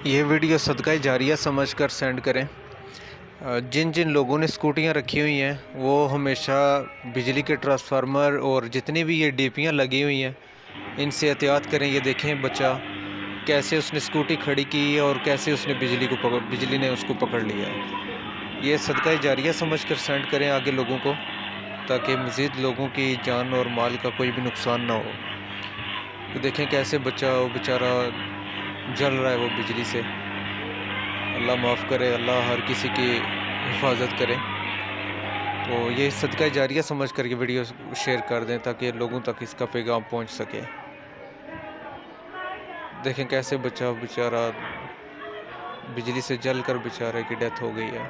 ये वीडियो सदका जारिया समझकर सेंड करें। जिन जिन लोगों ने स्कूटियाँ रखी हुई हैं वो हमेशा बिजली के ट्रांसफार्मर और जितनी भी ये डीपियाँ लगी हुई हैं इनसे एहतियात करें। ये देखें बच्चा कैसे उसने स्कूटी खड़ी की है और कैसे उसने बिजली ने उसको पकड़ लिया है। ये सदका जारिया समझकर सेंड करें आगे लोगों को, ताकि मज़ीद लोगों की जान और माल का कोई भी नुकसान ना हो। तो देखें कैसे बच्चा वो बेचारा जल रहा है वो बिजली से। अल्लाह माफ़ करे, अल्लाह हर किसी की हिफाजत करे। तो ये सदका जारिया समझ कर ये वीडियो शेयर कर दें ताकि लोगों तक इसका पैगाम पहुंच सके। देखें कैसे बच्चा बेचारा बिजली से जल कर बेचारे की डेथ हो गई है।